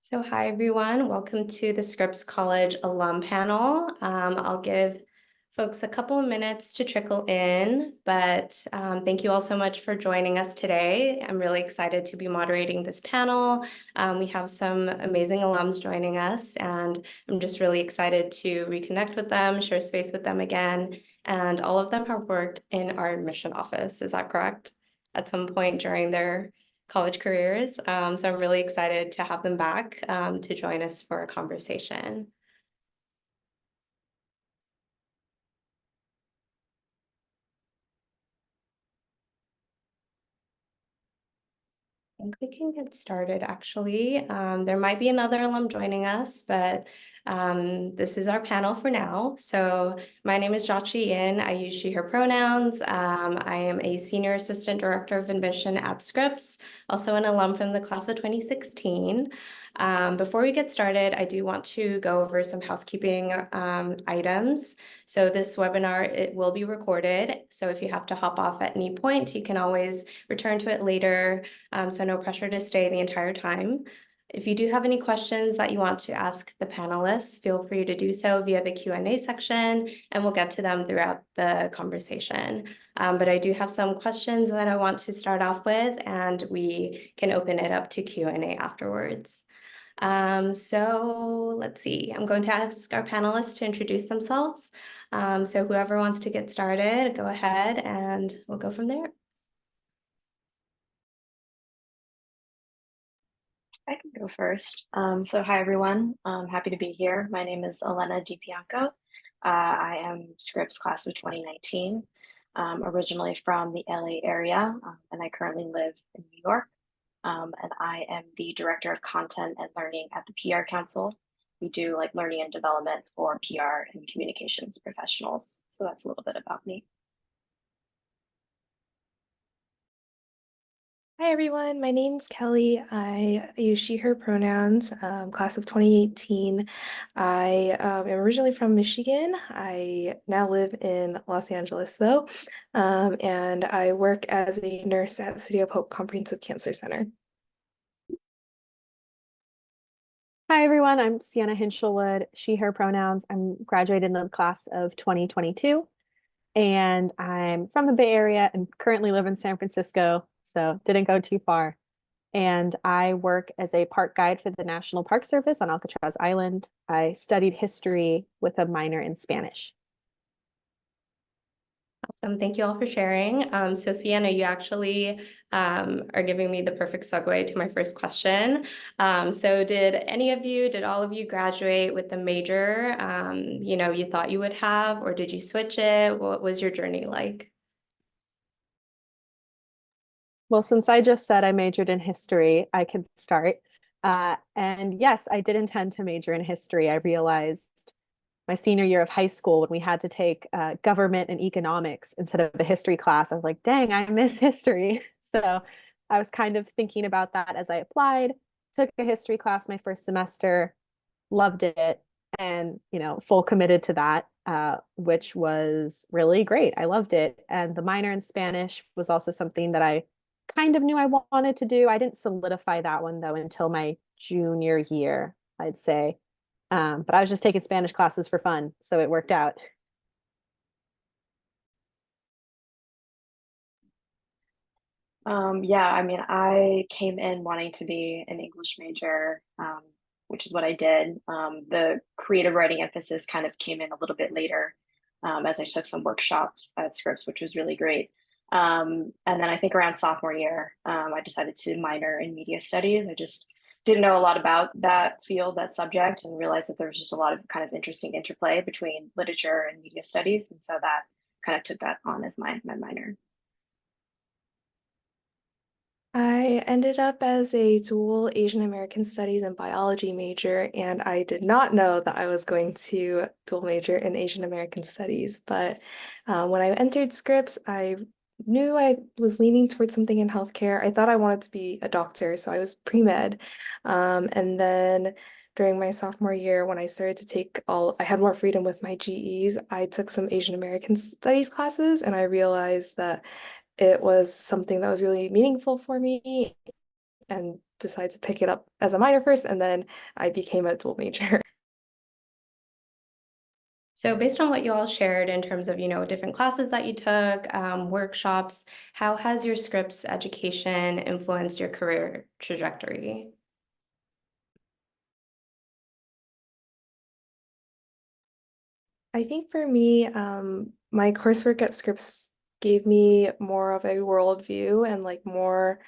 So hi, everyone. Welcome to the Scripps College Alum Panel. I'll give folks a couple of minutes to trickle in, but thank you all so much for joining us today. I'm really excited to be moderating this panel. We have some amazing alums joining us, and I'm just really excited to reconnect with them, share space with them again, and all of them have worked in our admission office. Is that correct? At some point during their college careers. So I'm really excited to have them back to join us for a conversation. I think we can get started actually. There might be another alum joining us, but this is our panel for now. So my name is Jachi Yin. I use she, her pronouns. I am a Senior Assistant Director of Admission at Scripps, also an alum from the class of 2016. Before we get started, I do want to go over some housekeeping items. So this webinar, it will be recorded. So if you have to hop off at any point, you can always return to it later. So no pressure to stay the entire time. If you do have any questions that you want to ask the panelists, feel free to do so via the Q&A section, and we'll get to them throughout the conversation. But I do have some questions that I want to start off with, and we can open it up to Q&A afterwards. So let's see, I'm going to ask our panelists to introduce themselves. So whoever wants to get started, go ahead and we'll go from there. I can go first. So hi, everyone. I'm happy to be here. My name is Elena DiPianco. I am Scripps class of 2019, originally from the LA area, and I currently live in New York. And I am the Director of Content and Learning at the PR Council. We do like learning and development for PR and communications professionals. So that's a little bit about me. Hi everyone, my name's Kelly. I use she, her pronouns, class of 2018. I am originally from Michigan. I now live in Los Angeles though, and I work as a nurse at City of Hope Comprehensive Cancer Center. Hi, everyone. I'm Sienna Hinshelwood, she, her pronouns. I'm graduated in the class of 2022, and I'm from the Bay Area and currently live in San Francisco, so didn't go too far. And I work as a park guide for the National Park Service on Alcatraz Island. I studied history with a minor in Spanish. Awesome. Thank you all for sharing. So Sienna, you actually are giving me the perfect segue to my first question. So did all of you graduate with the major you thought you would have, or did you switch it? What was your journey like? Well, since I just said I majored in history, I could start. And yes, I did intend to major in history. I realized my senior year of high school when we had to take government and economics instead of a history class. I was like, dang, I miss history. So I was kind of thinking about that as I applied, took a history class my first semester, loved it, and full committed to that, which was really great. I loved it. And the minor in Spanish was also something that I kind of knew I wanted to do. I didn't solidify that one though until my junior year, I'd say. But I was just taking Spanish classes for fun, so it worked out. Yeah, I mean, I came in wanting to be an English major, which is what I did. The creative writing emphasis kind of came in a little bit later, as I took some workshops at Scripps, which was really great. And then I think around sophomore year, I decided to minor in media studies. I just didn't know a lot about that field, that subject, and realized that there was just a lot of kind of interesting interplay between literature and media studies. And so that kind of took that on as my minor. I ended up as a dual Asian American Studies and biology major, and I did not know that I was going to dual major in Asian American Studies. But when I entered Scripps, I knew I was leaning towards something in healthcare. I thought I wanted to be a doctor, so I was pre-med. And then during my sophomore year, when I started to I had more freedom with my GEs, I took some Asian American Studies classes, and I realized that it was something that was really meaningful for me and decided to pick it up as a minor first, and then I became a dual major. So based on what you all shared in terms of, different classes that you took, workshops, how has your Scripps education influenced your career trajectory? I think for me, my coursework at Scripps gave me more of a worldview and like more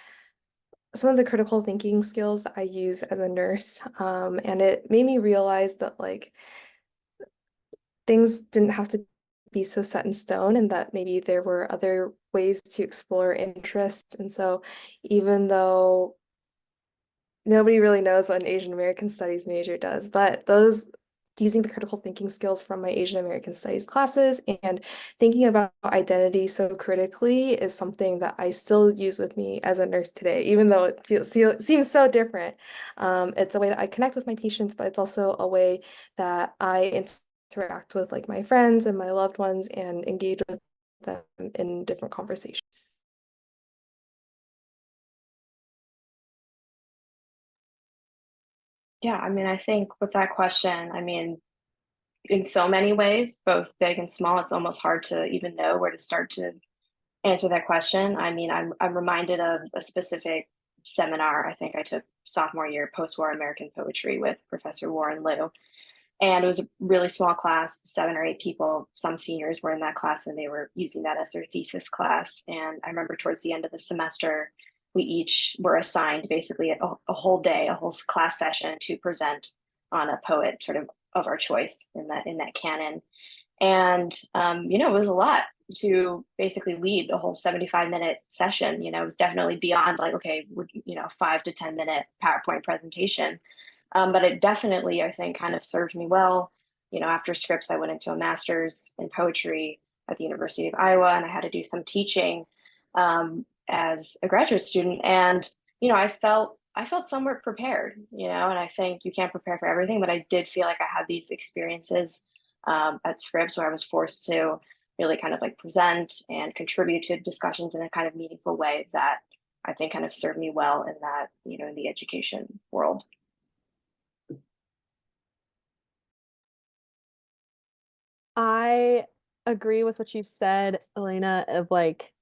some of the critical thinking skills that I use as a nurse. And it made me realize that like things didn't have to be so set in stone and that maybe there were other ways to explore interests. And so even though nobody really knows what an Asian American Studies major does, but those using the critical thinking skills from my Asian American Studies classes and thinking about identity so critically is something that I still use with me as a nurse today, even though it seems so different. It's a way that I connect with my patients, but it's also a way that I interact with like my friends and my loved ones and engage with them in different conversations. Yeah, I mean, I think with that question, in so many ways, both big and small, it's almost hard to even know where to start to answer that question. I'm reminded of a specific seminar I think I took sophomore year, post-war American poetry with Professor Warren Liu. And it was a really small class, 7 or 8 people. Some seniors were in that class and they were using that as their thesis class. And I remember towards the end of the semester, we each were assigned basically a whole day, a whole class session to present on a poet sort of our choice in that canon. And it was a lot to basically lead a whole 75-minute session. It was definitely beyond like, okay, 5 to 10 minute PowerPoint presentation. But it definitely, I think, kind of served me well. After Scripps, I went into a master's in poetry at the University of Iowa, and I had to do some teaching as a graduate student. And I felt somewhat prepared, and I think you can't prepare for everything, but I did feel like I had these experiences at Scripps where I was forced to really kind of like present and contribute to discussions in a kind of meaningful way that I think kind of served me well in that, in the education world. I agree with what you've said, Elena, of like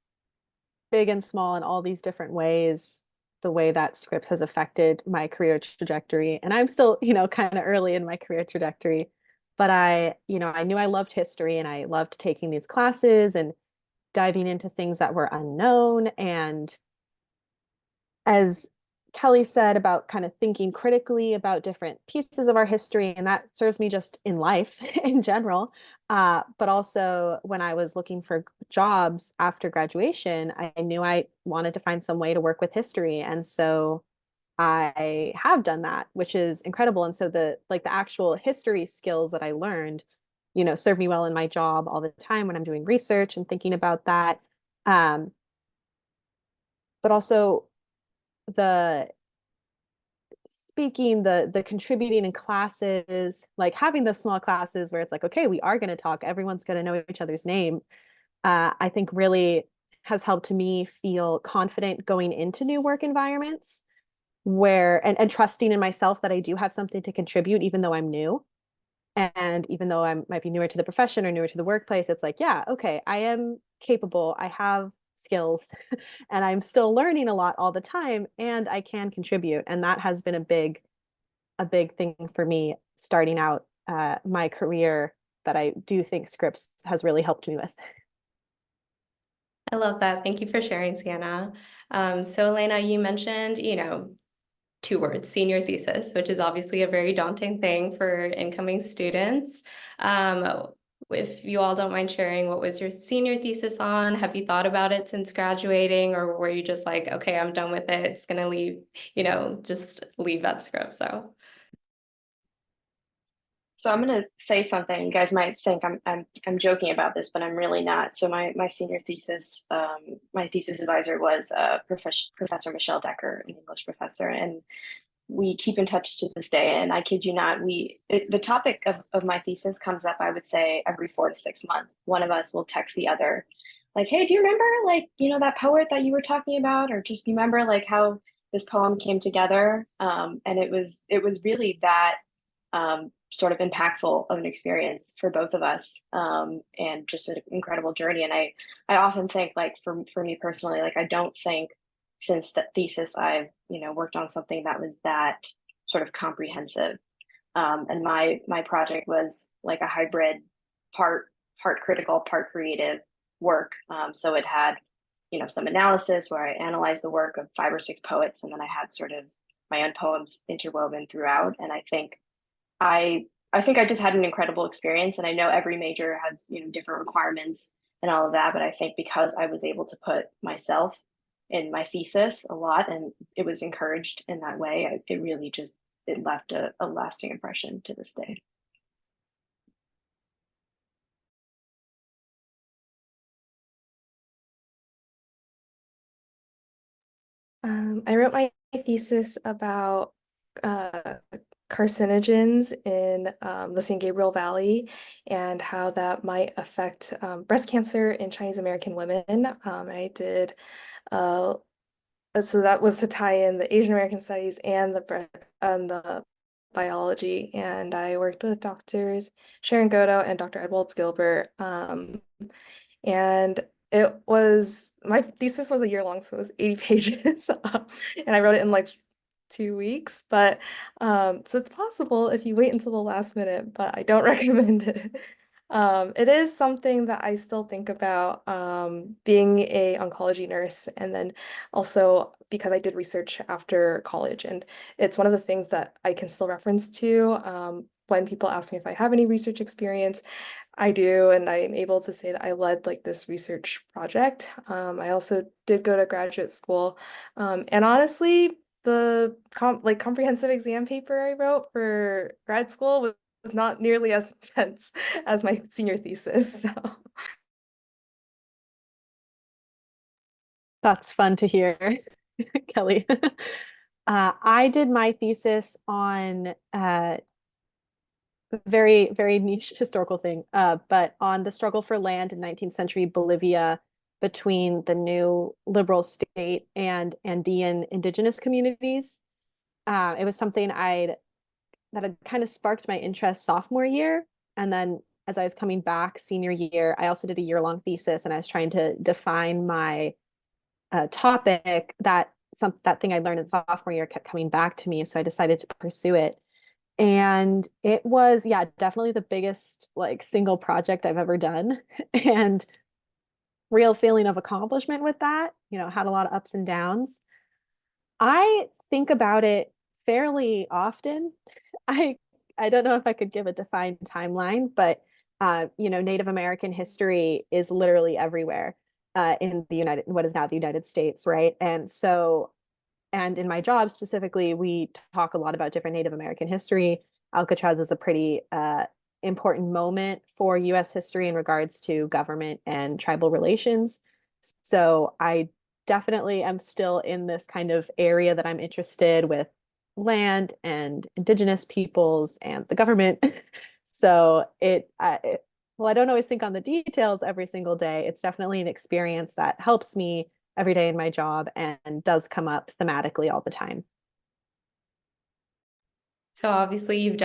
big and small in all these different ways, the way that Scripps has affected my career trajectory. And I'm still, kind of early in my career trajectory, but I knew I loved history and I loved taking these classes and diving into things that were unknown. And as Kelly said about kind of thinking critically about different pieces of our history, and that serves me just in life in general. But also when I was looking for jobs after graduation, I knew I wanted to find some way to work with history. And so I have done that, which is incredible. And so the actual history skills that I learned, serve me well in my job all the time when I'm doing research and thinking about that. Um, but also the speaking, the contributing in classes, like having those small classes where it's like, okay, we are going to talk, everyone's going to know each other's name, I think really has helped me feel confident going into new work environments where and trusting in myself that I do have something to contribute even though I'm new. And even though I might be newer to the profession or newer to the workplace, it's like, yeah, okay, I am capable. I have skills and I'm still learning a lot all the time and I can contribute. And that has been a big thing for me starting out my career that I do think Scripps has really helped me with. I love that. Thank you for sharing, Sienna. So Elena, you mentioned, 2 words, senior thesis, which is obviously a very daunting thing for incoming students. If you all don't mind sharing, what was your senior thesis on? Have you thought about it since graduating, or were you just like, okay, I'm done with it, it's gonna leave, just leave that script? So I'm going to say something. You guys might think I'm joking about this, but I'm really not. So my senior thesis, my thesis advisor was Professor Michelle Decker, an English professor, and we keep in touch to this day. And I kid you not, the topic of my thesis comes up, I would say, every 4 to 6 months. One of us will text the other, like, "Hey, do you remember like that poet that you were talking about, or just you remember like how this poem came together, and it was really that sort of impactful of an experience for both of us, and just an incredible journey. And I often think, like, for me personally, like, I don't think since that thesis I've worked on something that was that sort of comprehensive. And my project was like a hybrid, part critical, part creative work. So it had some analysis where I analyzed the work of 5 or 6 poets, and then I had sort of my own poems interwoven throughout. And I I think I just had an incredible experience. And I know every major has different requirements and all of that, but I think because I was able to put myself in my thesis a lot, and it was encouraged in that way, it really just it left a lasting impression to this day. I wrote my thesis about carcinogens in the San Gabriel Valley and how that might affect breast cancer in Chinese American women. And I did so that was to tie in the Asian American studies and the biology. And I worked with doctors Sharon Godo and Dr. Edwalds Gilbert. And my thesis was a year long, so it was 80 pages. And I wrote it in like 2 weeks. But so it's possible if you wait until the last minute, but I don't recommend it. It is something that I still think about, being a oncology nurse, and then also because I did research after college, and it's one of the things that I can still reference to when people ask me if I have any research experience. I do, and I'm able to say that I led like this research project. I also did go to graduate school, and honestly, the comprehensive exam paper I wrote for grad school was not nearly as intense as my senior thesis. So. That's fun to hear, Kelly. I did my thesis on very, very niche historical thing, but on the struggle for land in 19th century Bolivia between the new liberal state and Andean indigenous communities. It was something that had kind of sparked my interest sophomore year. And then as I was coming back senior year, I also did a year-long thesis, and I was trying to define my topic. That thing I learned in sophomore year kept coming back to me, so I decided to pursue it. And it was, yeah, definitely the biggest like single project I've ever done. And real feeling of accomplishment with that, had a lot of ups and downs. I think about it fairly often. I I don't know if I could give a defined timeline, but Native American history is literally everywhere in what is now the United States, right? And in my job specifically, we talk a lot about different Native American history. Alcatraz is a pretty important moment for US history in regards to government and tribal relations. So I definitely am still in this kind of area that I'm interested with land and indigenous peoples and the government. So well, I don't always think on the details every single day. It's definitely an experience that helps me every day in my job and does come up thematically all the time. So obviously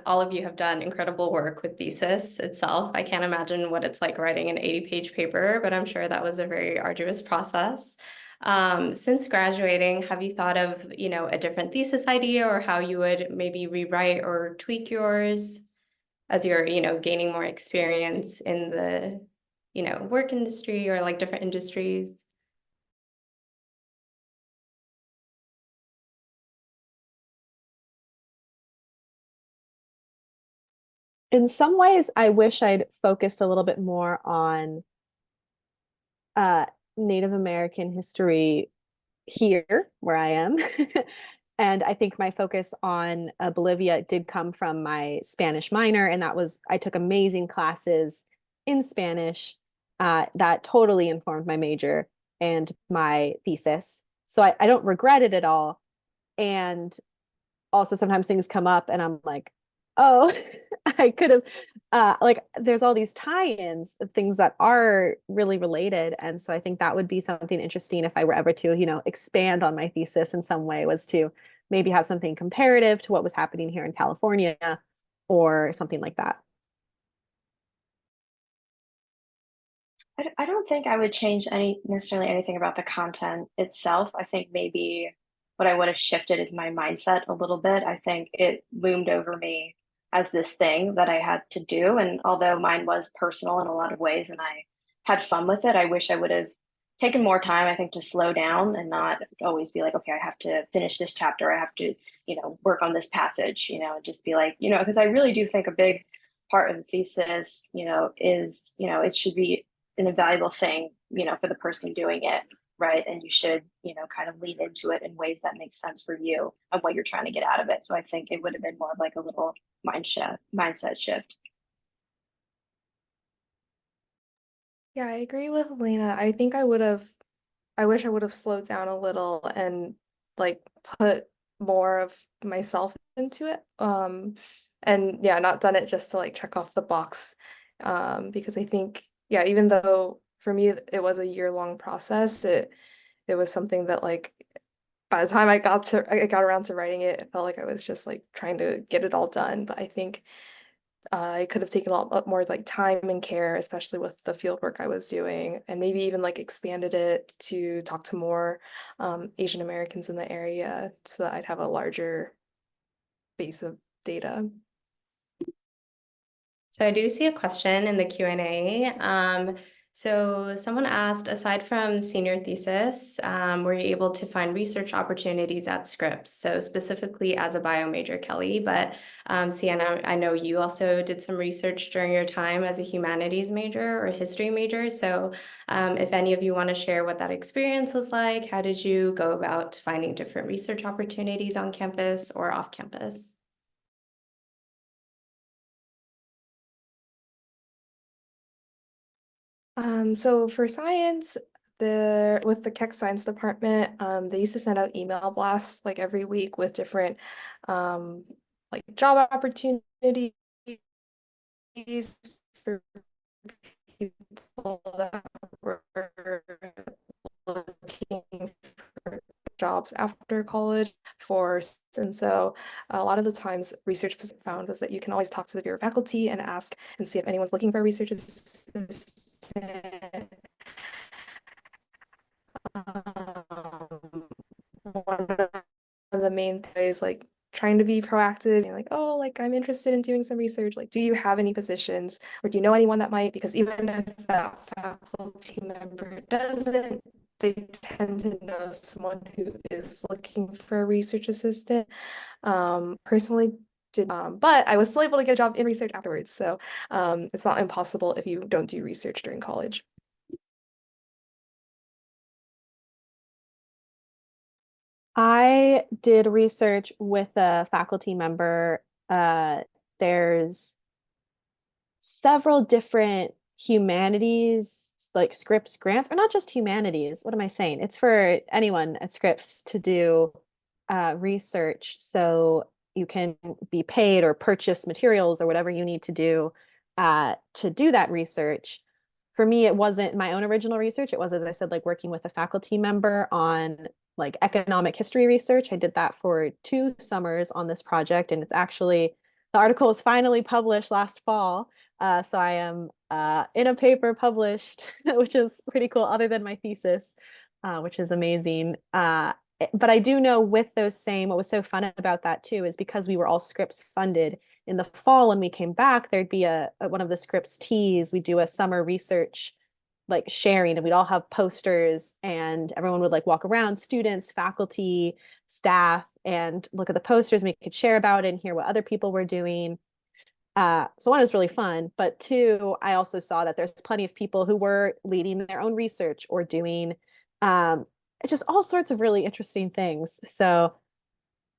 all of you have done incredible work with thesis itself. I can't imagine what it's like writing an 80-page paper, but I'm sure that was a very arduous process. Since graduating, have you thought of, a different thesis idea or how you would maybe rewrite or tweak yours as you're, gaining more experience in the, work industry or like different industries? In some ways, I wish I'd focused a little bit more on uh, Native American history here where I am. And I think my focus on Bolivia did come from my Spanish minor, and I took amazing classes in Spanish that totally informed my major and my thesis. So I don't regret it at all. And also sometimes things come up and I'm like, oh, I could have like there's all these tie-ins of things that are really related. And so I think that would be something interesting if I were ever to, expand on my thesis in some way, was to maybe have something comparative to what was happening here in California or something like that. I don't think I would change necessarily anything about the content itself. I think maybe what I would have shifted is my mindset a little bit. I think it loomed over me as this thing that I had to do. And although mine was personal in a lot of ways and I had fun with it, I wish I would have taken more time, I think, to slow down and not always be like, okay, I have to finish this chapter. I have to, work on this passage, and just be like, because I really do think a big part of the thesis, is, it should be an invaluable thing, for the person doing it, right? And you should, kind of lean into it in ways that make sense for you and what you're trying to get out of it. So I think it would have been more of like a little mindset shift. Yeah, I agree with Elena. I wish I would have slowed down a little and like put more of myself into it. And yeah, not done it just to like check off the box. Because I think, yeah, even though for me it was a year-long process, it was something that like by the time I got around to writing it, it felt like I was just like trying to get it all done. But I think I could have taken a lot more like time and care, especially with the field work I was doing, and maybe even like expanded it to talk to more Asian Americans in the area so that I'd have a larger base of data. So I do see a question in the Q&A. So someone asked, aside from senior thesis, were you able to find research opportunities at Scripps? So specifically as a bio major, Kelly, but Sienna, I know you also did some research during your time as a humanities major or history major. So if any of you want to share what that experience was like, how did you go about finding different research opportunities on campus or off campus? So for science, with the Keck Science Department, they used to send out email blasts like every week with different like job opportunities for people that were looking for jobs after college and so a lot of the times research found was that you can always talk to your faculty and ask and see if anyone's looking for a research assistant. One of the main things like trying to be proactive and like, oh, like I'm interested in doing some research. Like, do you have any positions or do you know anyone that might? Because even if that faculty member doesn't, they tend to know someone who is looking for a research assistant. Personally did, but I was still able to get a job in research afterwards. So it's not impossible if you don't do research during college. I did research with a faculty member. There's several different humanities, like Scripps grants, or not just humanities. What am I saying? It's for anyone at Scripps to do research. So you can be paid or purchase materials or whatever you need to do that research. For me, it wasn't my own original research. It was, as I said, like working with a faculty member on like economic history research. I did that for 2 summers on this project, and it's actually the article was finally published last fall. So I am in a paper published, which is pretty cool, other than my thesis, which is amazing. But I do know with those same, what was so fun about that too, is because we were all Scripps funded in the fall when we came back, there'd be one of the Scripps teas, we do a summer research like sharing and we'd all have posters and everyone would like walk around, students, faculty, staff, and look at the posters and we could share about it and hear what other people were doing. So one, is really fun, but two, I also saw that there's plenty of people who were leading their own research or doing um, just all sorts of really interesting things. So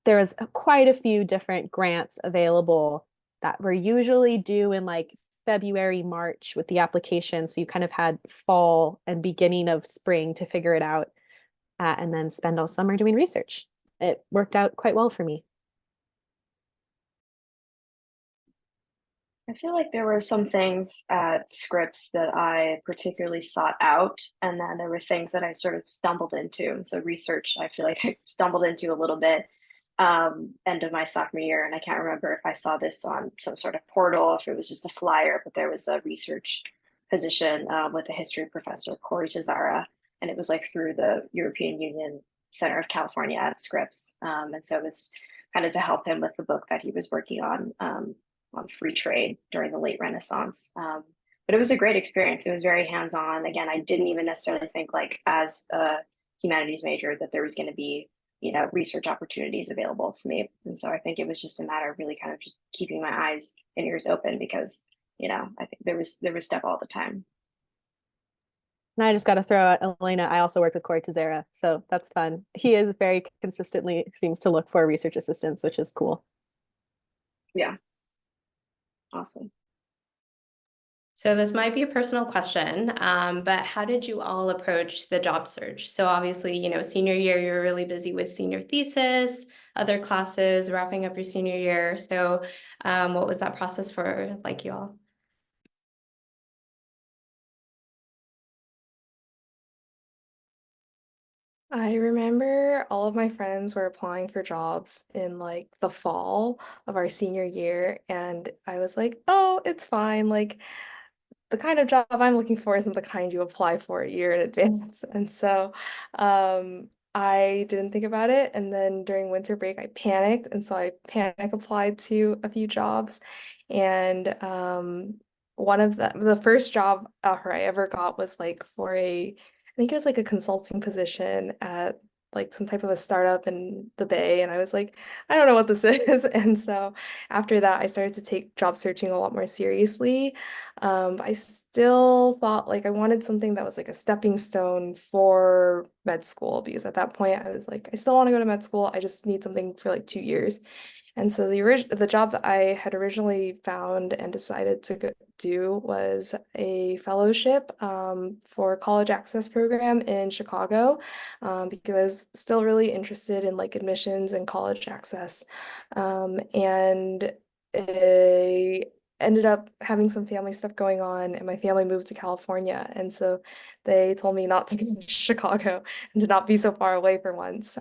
there's quite a few different grants available that were usually due in like February, March with the application. So you kind of had fall and beginning of spring to figure it out, and then spend all summer doing research. It worked out quite well for me. I feel like there were some things at Scripps that I particularly sought out, and then there were things that I sort of stumbled into. And so research, I feel like I stumbled into a little bit end of my sophomore year, and I can't remember if I saw this on some sort of portal, if it was just a flyer, but there was a research position with a history professor, Corey Tazara, and it was like through the European Union Center of California at Scripps, and so it was kind of to help him with the book that he was working on free trade during the late Renaissance. But it was a great experience. It was very hands-on. Again, I didn't even necessarily think like as a humanities major that there was going to be, research opportunities available to me. And so I think it was just a matter of really kind of just keeping my eyes and ears open because, I think there was stuff all the time. And I just got to throw out Elena. I also worked with Corey Tazera, so that's fun. He is very consistently seems to look for research assistants, which is cool. Yeah. Awesome. So this might be a personal question, but how did you all approach the job search? So obviously, senior year, you're really busy with senior thesis, other classes, wrapping up your senior year. So what was that process for like you all? I remember all of my friends were applying for jobs in like the fall of our senior year, and I was like, oh, it's fine. Like, the kind of job I'm looking for isn't the kind you apply for a year in advance. And so I didn't think about it. And then during winter break, I panicked. And so I panic applied to a few jobs. And one of the first job offer I ever got was like for I think it was like a consulting position at like some type of a startup in the Bay. And I was like, I don't know what this is. And so after that, I started to take job searching a lot more seriously. But I still thought like I wanted something that was like a stepping stone for med school because at that point I was like, I still want to go to med school. I just need something for like 2 years. And so the job that I had originally found and decided to do was a fellowship for college access program in Chicago because I was still really interested in like admissions and college access. And I ended up having some family stuff going on, and my family moved to California. And so they told me not to go to Chicago and to not be so far away for once.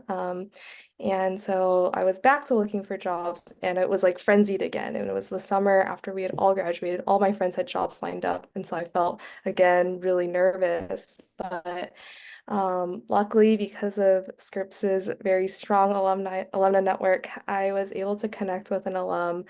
And so I was back to looking for jobs, and it was like frenzied again. And it was the summer after we had all graduated. All my friends had jobs lined up. And so I felt again really nervous. But luckily, because of Scripps's very strong alumni network, I was able to connect with an alum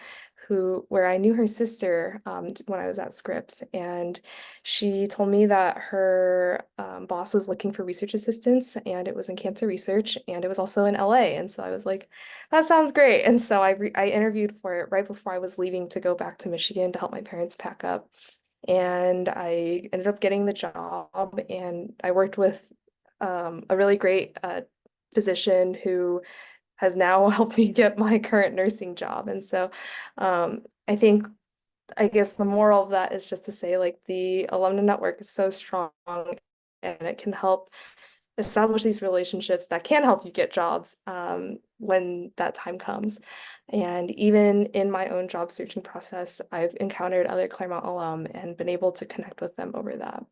where I knew her sister when I was at Scripps, and she told me that her boss was looking for research assistants, and it was in cancer research, and it was also in LA. And so I was like, that sounds great. And so I interviewed for it right before I was leaving to go back to Michigan to help my parents pack up. And I ended up getting the job, and I worked with a really great physician who has now helped me get my current nursing job. And so I think, I guess the moral of that is just to say like the alumni network is so strong and it can help establish these relationships that can help you get jobs when that time comes. And even in my own job searching process, I've encountered other Claremont alum and been able to connect with them over that.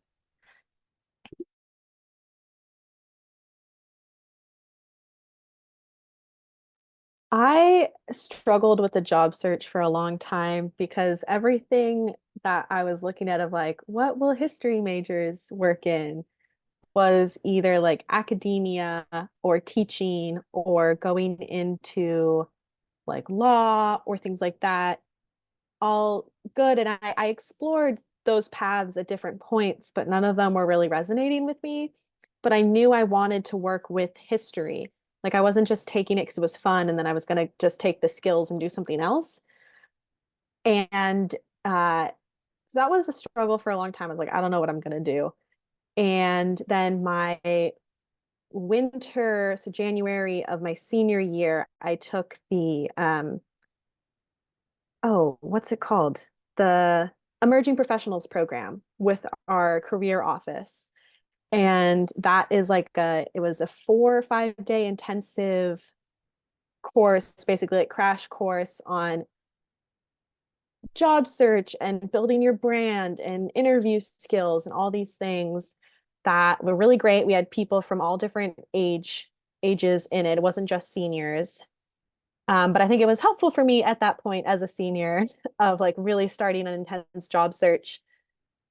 I struggled with the job search for a long time because everything that I was looking at of like, what will history majors work in was either like academia or teaching or going into like law or things like that. All good. And I explored those paths at different points, but none of them were really resonating with me. But I knew I wanted to work with history. Like I wasn't just taking it because it was fun and then I was going to just take the skills and do something else. And so that was a struggle for a long time. I was like, I don't know what I'm going to do. And then my winter, so January of my senior year, I took the oh, what's it called? The Emerging Professionals Program with our career office. And that is like it was a 4 or 5 day intensive course, basically like crash course on job search and building your brand and interview skills and all these things that were really great. We had people from all different ages in it. It wasn't just seniors. But I think it was helpful for me at that point as a senior of like really starting an intense job search.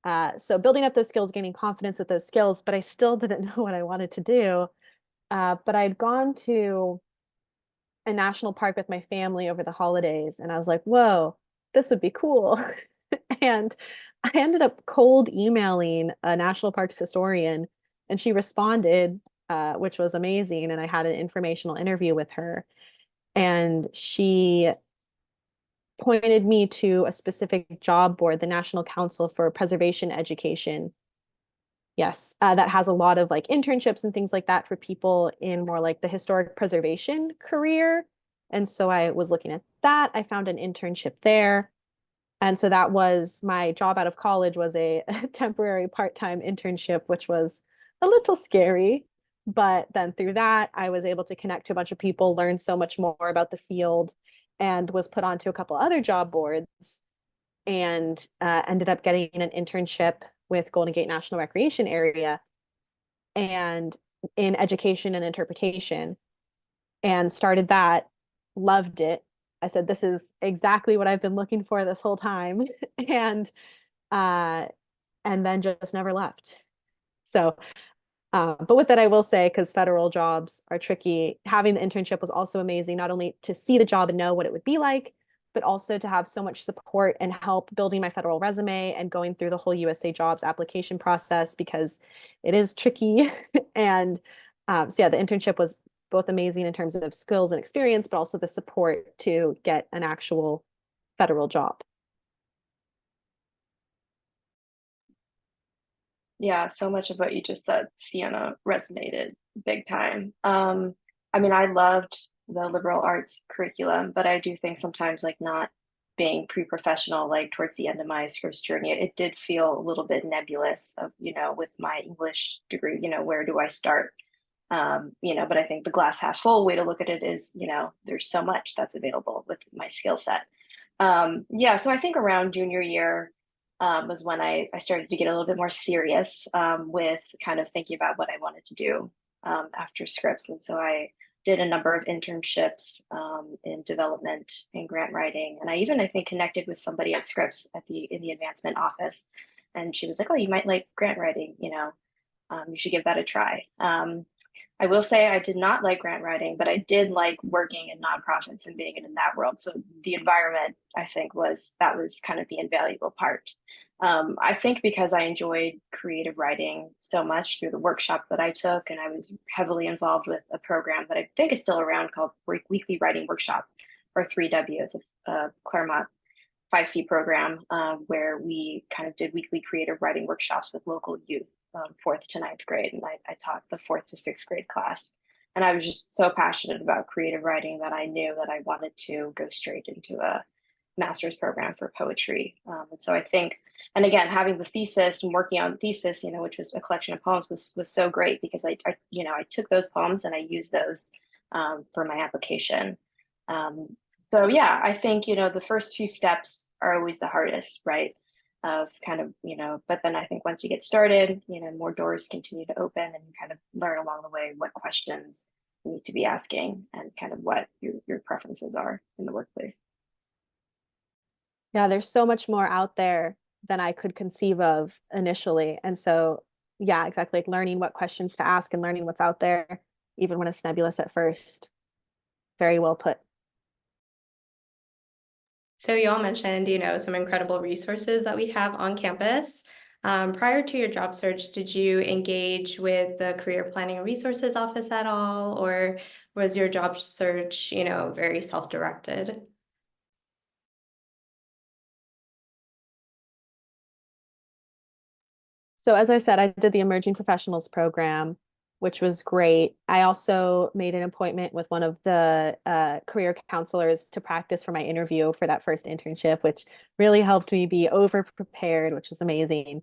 So building up those skills, gaining confidence with those skills, but I still didn't know what I wanted to do. But I'd gone to a national park with my family over the holidays, and I was like, whoa, this would be cool. And I ended up cold emailing a national parks historian, and she responded, which was amazing. And I had an informational interview with her, and she pointed me to a specific job board, the National Council for Preservation Education. Yes, that has a lot of like internships and things like that for people in more like the historic preservation career. And so I was looking at that. I found an internship there. And so that was my job out of college, was a temporary part-time internship, which was a little scary. But then through that, I was able to connect to a bunch of people, learn so much more about the field, and was put onto a couple other job boards, and ended up getting an internship with Golden Gate National Recreation Area and in education and interpretation, and started that, loved it. I said, this is exactly what I've been looking for this whole time. And uh, and then just never left. So, but with that, I will say, because federal jobs are tricky, having the internship was also amazing, not only to see the job and know what it would be like, but also to have so much support and help building my federal resume and going through the whole USA jobs application process, because it is tricky. And so yeah, the internship was both amazing in terms of skills and experience, but also the support to get an actual federal job. Yeah, so much of what you just said, Sienna, resonated big time. I mean, I loved the liberal arts curriculum, but I do think sometimes like not being pre-professional, like towards the end of my Scripps journey, it did feel a little bit nebulous of, with my English degree, where do I start? But I think the glass half full way to look at it is, there's so much that's available with my skill set. Yeah, so I think around junior year was when I started to get a little bit more serious with kind of thinking about what I wanted to do after Scripps. And so I did a number of internships in development and grant writing. And I think connected with somebody at Scripps in the advancement office. And she was like, oh, you might like grant writing, you should give that a try. I will say I did not like grant writing, but I did like working in nonprofits and being in that world. So the environment, I think, was kind of the invaluable part. I think because I enjoyed creative writing so much through the workshops that I took, and I was heavily involved with a program that I think is still around called Weekly Writing Workshop, or 3W. It's a Claremont 5C program where we kind of did weekly creative writing workshops with local youth, fourth to ninth grade. And I taught the fourth to sixth grade class. And I was just so passionate about creative writing that I knew that I wanted to go straight into a master's program for poetry. And so I think, and again, having the thesis and working on the thesis, which was a collection of poems, was so great, because I took those poems and I used those for my application. So yeah, I think, the first few steps are always the hardest, right? Of kind of, but then I think once you get started, more doors continue to open, and you kind of learn along the way what questions you need to be asking and kind of what your preferences are in the workplace. Yeah, there's so much more out there than I could conceive of initially. And so, yeah, exactly. Like learning what questions to ask and learning what's out there, even when it's nebulous at first. Very well put. So you all mentioned, some incredible resources that we have on campus. Prior to your job search, did you engage with the Career Planning and Resources Office at all, or was your job search, very self-directed? So as I said, I did the Emerging Professionals program, which was great. I also made an appointment with one of the career counselors to practice for my interview for that first internship, which really helped me be over prepared, which was amazing.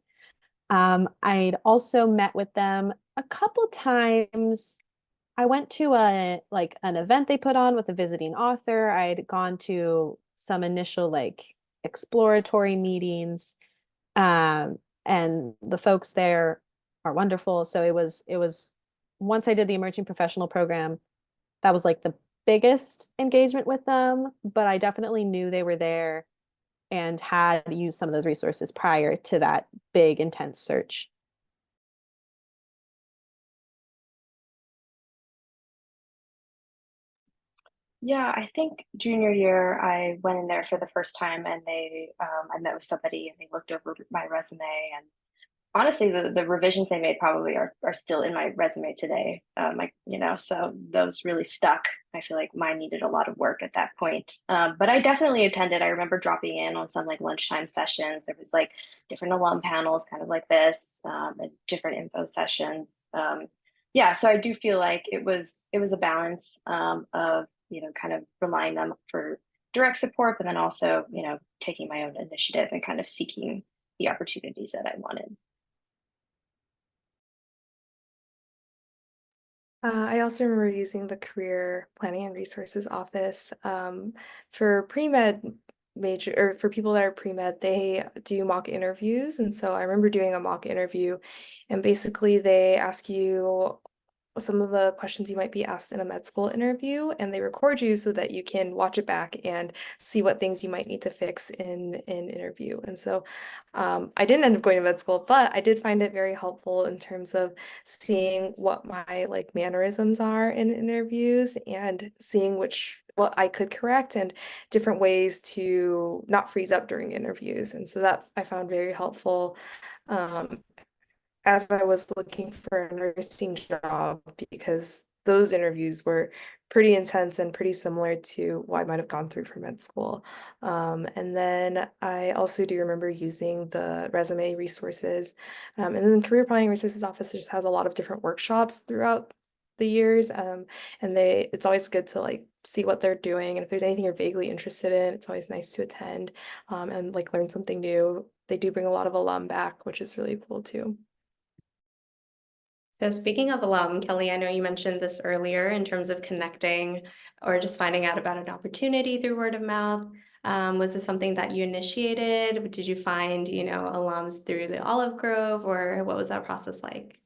I'd also met with them a couple times. I went to an event they put on with a visiting author. I'd gone to some initial exploratory meetings. And the folks there are wonderful. So it was once I did the emerging professional program, that was like the biggest engagement with them, but I definitely knew they were there and had used some of those resources prior to that big intense search. Yeah, I think junior year I went in there for the first time and I met with somebody and they looked over my resume and honestly the revisions they made probably are still in my resume today. Like, so those really stuck. I feel like mine needed a lot of work at that point. But I definitely attended. I remember dropping in on some like lunchtime sessions. There was like different alum panels kind of like this, and different info sessions. Yeah, so I do feel like it was a balance of kind of relying them for direct support, but then also taking my own initiative and kind of seeking the opportunities that I wanted. I also remember using the Career Planning and Resources Office for pre-med major, or for people that are pre-med, they do mock interviews. And so I remember doing a mock interview, and basically they ask you some of the questions you might be asked in a med school interview, and they record you so that you can watch it back and see what things you might need to fix in an interview. And so I didn't end up going to med school, but I did find it very helpful in terms of seeing what my like mannerisms are in interviews and seeing what I could correct and different ways to not freeze up during interviews. And so that I found very helpful. Um, as I was looking for a nursing job, because those interviews were pretty intense and pretty similar to what I might have gone through for med school. And then I also do remember using the resume resources. And then the Career Planning Resources Office just has a lot of different workshops throughout the years. And it's always good to like see what they're doing. And if there's anything you're vaguely interested in, it's always nice to attend and like learn something new. They do bring a lot of alum back, which is really cool too. So speaking of alum, Kelly, I know you mentioned this earlier in terms of connecting or just finding out about an opportunity through word of mouth. Was this something that you initiated? Did you find, alums through the Olive Grove, or what was that process like?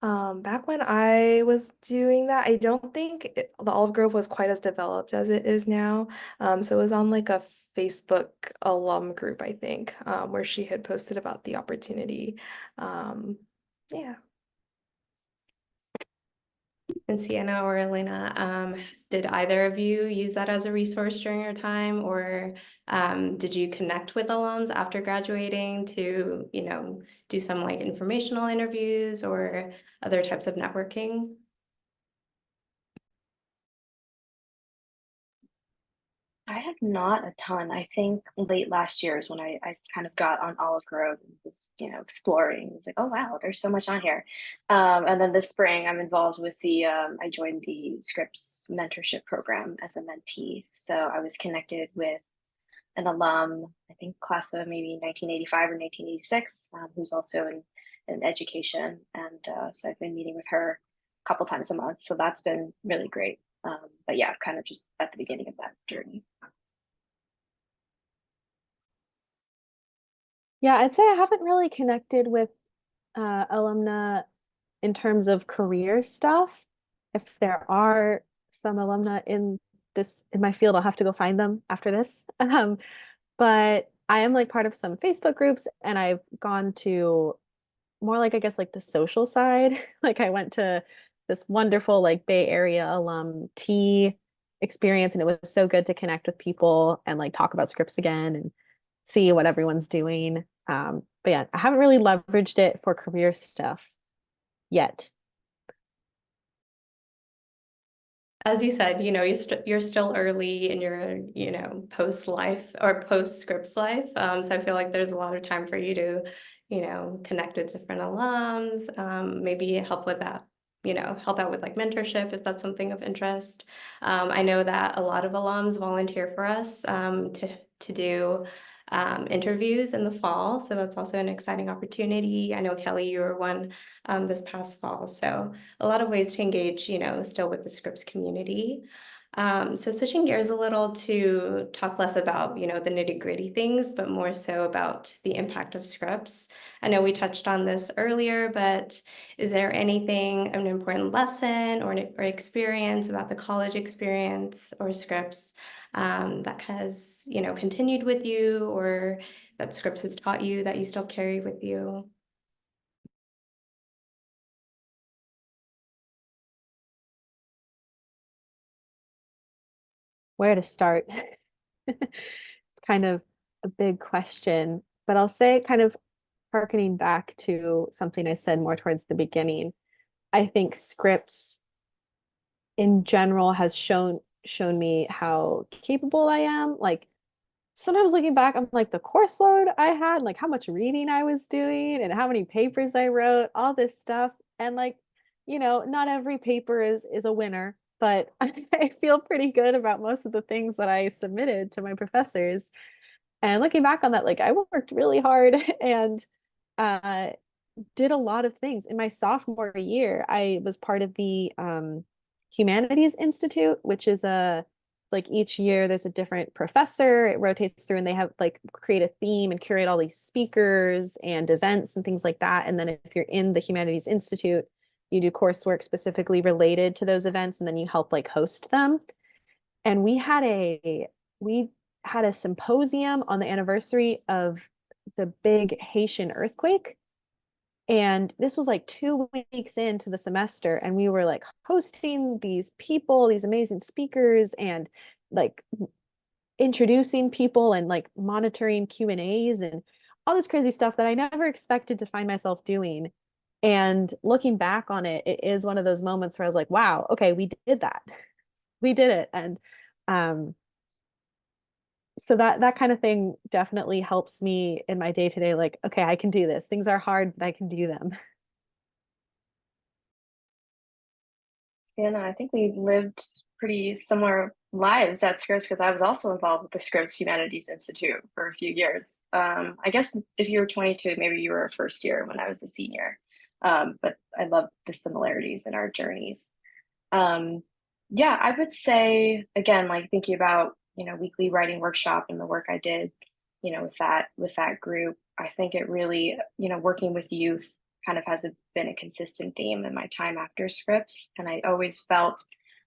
Back when I was doing that, I don't think the Olive Grove was quite as developed as it is now. So it was on like a Facebook alum group, I think, where she had posted about the opportunity. Um, yeah. And Sienna or Elena, did either of you use that as a resource during your time, or did you connect with alums after graduating to, do some like informational interviews or other types of networking? I have not a ton. I think late last year is when I kind of got on Olive Grove and was, exploring. It was like, oh wow, there's so much on here. And then this spring, I'm involved with I joined the Scripps mentorship program as a mentee. So I was connected with an alum, I think class of maybe 1985 or 1986, who's also in education. And so I've been meeting with her a couple times a month. So that's been really great. But yeah, kind of just at the beginning of that journey. Yeah, I'd say I haven't really connected with alumna in terms of career stuff. If there are some alumna in my field, I'll have to go find them after this. But I am like part of some Facebook groups, and I've gone to more like I guess like the social side. Like I went to this wonderful like Bay Area alum tea experience, and it was so good to connect with people and like talk about Scripps again and see what everyone's doing. But yeah, I haven't really leveraged it for career stuff yet. As you said, you're still early in your, post life or post Scripps life. So I feel like there's a lot of time for you to, connect with different alums, maybe help with that, help out with like mentorship if that's something of interest. I know that a lot of alums volunteer for us to do interviews in the fall. So that's also an exciting opportunity. I know Kelly, you were one this past fall. So a lot of ways to engage, still with the Scripps community. So switching gears a little to talk less about, the nitty-gritty things, but more so about the impact of Scripps. I know we touched on this earlier, but is there anything, an important lesson or experience about the college experience or Scripps that has, continued with you, or that Scripps has taught you that you still carry with you? Where to start? It's kind of a big question, but I'll say, kind of harkening back to something I said more towards the beginning, I think Scripps in general has shown me how capable I am. Like sometimes looking back, I'm like the course load I had, like how much reading I was doing and how many papers I wrote, all this stuff. And like, not every paper is a winner, but I feel pretty good about most of the things that I submitted to my professors. And looking back on that, like I worked really hard and uh did a lot of things. In my sophomore year, I was part of the Humanities Institute, which is like each year there's a different professor. It rotates through and they have like create a theme and curate all these speakers and events and things like that. And then if you're in the Humanities Institute, you do coursework specifically related to those events and then you help like host them. And we had a symposium on the anniversary of the big Haitian earthquake. And this was like 2 weeks into the semester, and we were like hosting these people, these amazing speakers, and like introducing people and like monitoring Q&As and all this crazy stuff that I never expected to find myself doing. And looking back on it, it is one of those moments where I was like, wow, okay, we did that. We did it. And um, so that kind of thing definitely helps me in my day to day, like, okay, I can do this. Things are hard, but I can do them. Yeah, no, I think we lived pretty similar lives at Scripps because I was also involved with the Scripps Humanities Institute for a few years. I guess if you were 22, maybe you were a first year when I was a senior. But I love the similarities in our journeys. Um, yeah, I would say again, like thinking about, weekly writing workshop and the work I did, with that group, I think it really, working with youth kind of been a consistent theme in my time after Scripps. And I always felt,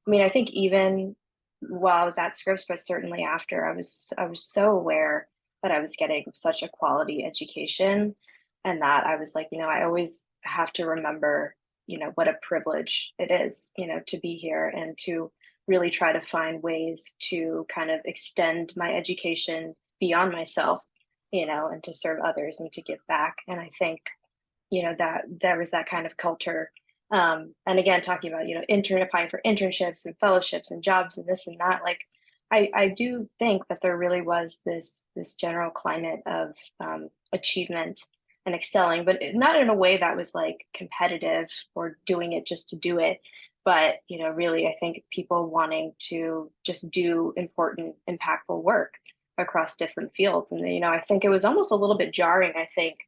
I mean, I think even while I was at Scripps, but certainly after, I was so aware that I was getting such a quality education and that I was like, I always have to remember, what a privilege it is, to be here and to really try to find ways to kind of extend my education beyond myself, and to serve others and to give back. And I think, that there was that kind of culture. And again, talking about, applying for internships and fellowships and jobs and this and that, like I do think that there really was this general climate of achievement and excelling, but not in a way that was like competitive or doing it just to do it. But, really, I think people wanting to just do important, impactful work across different fields. And, I think it was almost a little bit jarring, I think,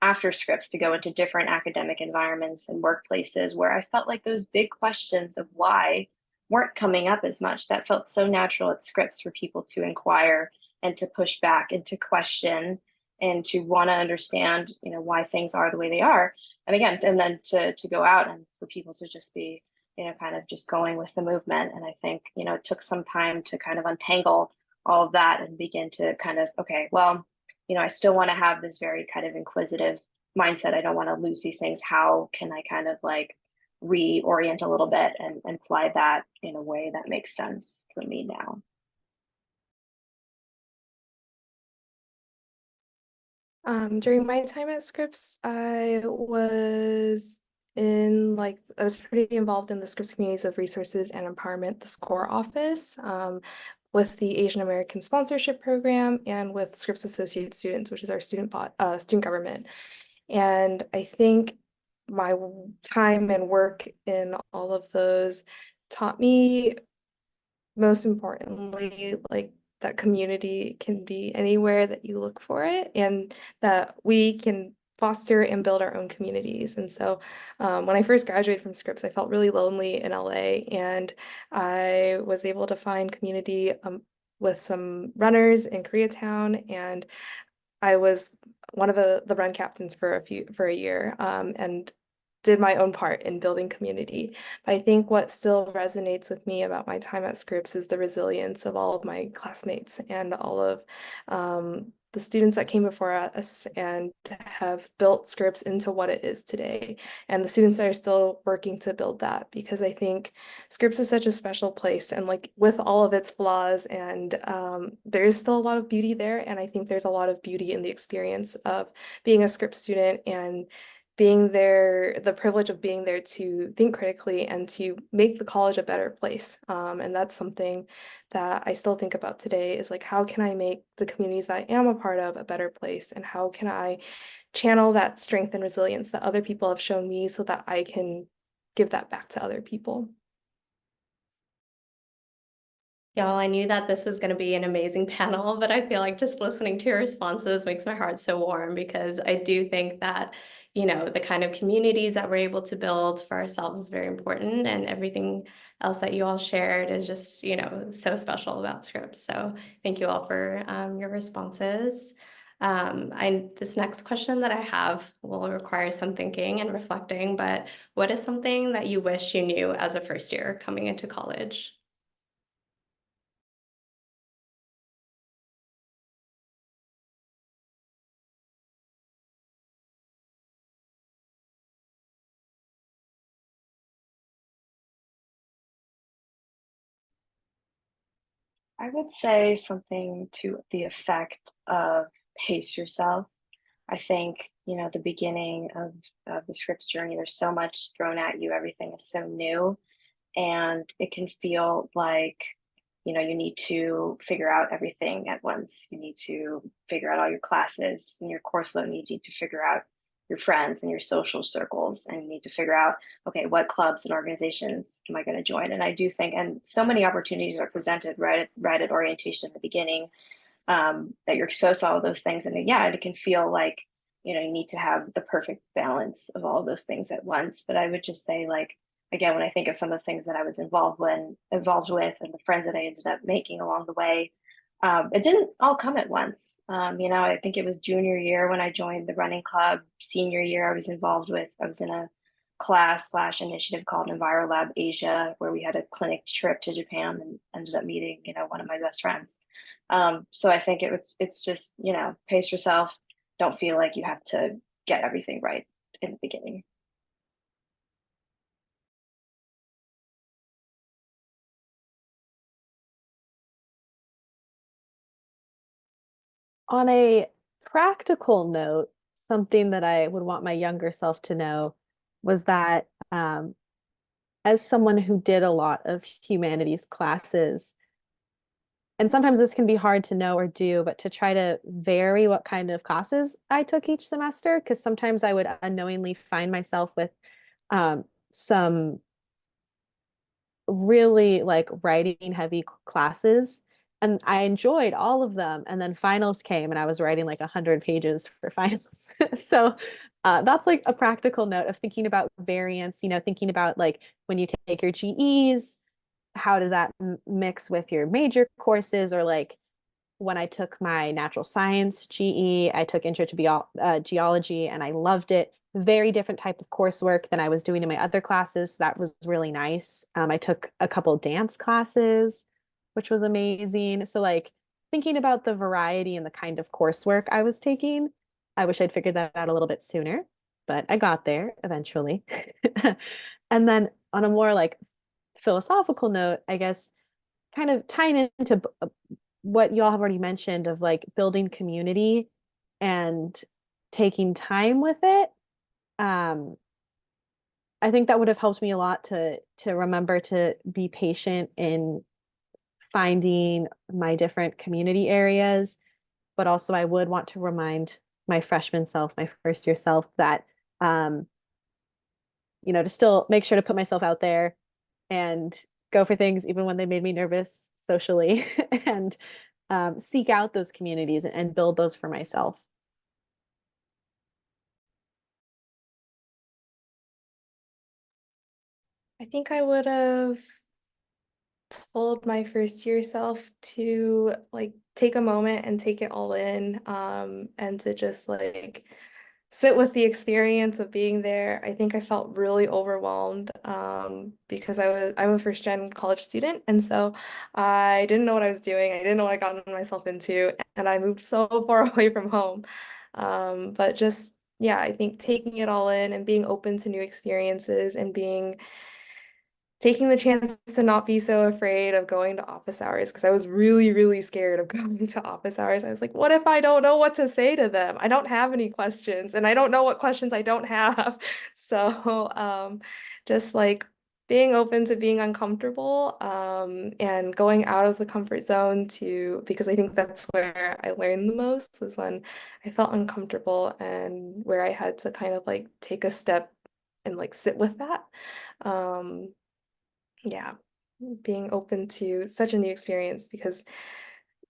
after Scripps to go into different academic environments and workplaces where I felt like those big questions of why weren't coming up as much. That felt so natural at Scripps for people to inquire and to push back and to question and to want to understand, why things are the way they are. And again, and then to go out and for people to just be, kind of just going with the movement. And I think, it took some time to kind of untangle all of that and begin to kind of, okay, well, I still want to have this very kind of inquisitive mindset. I don't want to lose these things. How can I kind of like reorient a little bit and apply that in a way that makes sense for me now? During my time at Scripps, I was pretty involved in the Scripps Communities of Resources and Empowerment, the SCORE office, with the Asian American Sponsorship Program and with Scripps Associate Students, which is our student government. And I think my time and work in all of those taught me, most importantly, like that community can be anywhere that you look for it, and that we can foster and build our own communities. And so when I first graduated from Scripps, I felt really lonely in LA, and I was able to find community with some runners in Koreatown, and I was one of the run captains for a year, and did my own part in building community. But I think what still resonates with me about my time at Scripps is the resilience of all of my classmates and all of the students that came before us and have built Scripps into what it is today, and the students that are still working to build that, because I think Scripps is such a special place, and like with all of its flaws, and there is still a lot of beauty there, and I think there's a lot of beauty in the experience of being a Scripps student and being there, the privilege of being there to think critically and to make the college a better place. And that's something that I still think about today, is like, how can I make the communities that I am a part of a better place? And how can I channel that strength and resilience that other people have shown me so that I can give that back to other people? Y'all, I knew that this was going to be an amazing panel, but I feel like just listening to your responses makes my heart so warm, because I do think that, the kind of communities that we're able to build for ourselves is very important, and everything else that you all shared is just, so special about Scripps. So thank you all for your responses. This next question that I have will require some thinking and reflecting, but what is something that you wish you knew as a first year coming into college? I would say something to the effect of pace yourself. I think, the beginning of the Scripps journey, there's so much thrown at you, everything is so new, and it can feel like, you need to figure out everything at once. You need to figure out all your classes and your course load. You need to figure out your friends and your social circles, and you need to figure out, okay, what clubs and organizations am I going to join? And I do think, and so many opportunities are presented right at orientation in the beginning, that you're exposed to all of those things. And yeah, it can feel like, you need to have the perfect balance of all of those things at once. But I would just say, like, again, when I think of some of the things that I was involved with and the friends that I ended up making along the way, it didn't all come at once. I think it was junior year when I joined the running club. Senior year, I was in a class slash initiative called EnviroLab Asia, where we had a clinic trip to Japan and ended up meeting, one of my best friends. So I think it's just, pace yourself. Don't feel like you have to get everything right in the beginning. On a practical note, something that I would want my younger self to know was that as someone who did a lot of humanities classes, and sometimes this can be hard to know or do, but to try to vary what kind of classes I took each semester, because sometimes I would unknowingly find myself with some really like writing heavy classes, and I enjoyed all of them, and then finals came and I was writing like 100 pages for finals. So that's like a practical note of thinking about variance, thinking about like when you take your GEs, how does that mix with your major courses? Or like when I took my natural science GE, I took intro to geology and I loved it. Very different type of coursework than I was doing in my other classes. So that was really nice. I took a couple dance classes, which was amazing. So like thinking about the variety and the kind of coursework I was taking, I wish I'd figured that out a little bit sooner, but I got there eventually. And then on a more like philosophical note, I guess kind of tying into what y'all have already mentioned of like building community and taking time with it. I think that would have helped me a lot to remember to be patient in finding my different community areas, but also I would want to remind my freshman self, my first year self, that to still make sure to put myself out there and go for things even when they made me nervous socially and seek out those communities and build those for myself. I think I would have told my first year self to like take a moment and take it all in, and to just like sit with the experience of being there. I think I felt really overwhelmed, because I'm a first gen college student, and so I didn't know what I was doing. I didn't know what I got myself into, and I moved so far away from home. But just yeah, I think taking it all in and being open to new experiences and being taking the chance to not be so afraid of going to office hours, because I was really, really scared of going to office hours. I was like, what if I don't know what to say to them? I don't have any questions, and I don't know what questions I don't have. So, just like being open to being uncomfortable, and going out of the comfort zone to, because I think that's where I learned the most, was when I felt uncomfortable and where I had to kind of like take a step and like sit with that. Um, yeah, being open to such a new experience, because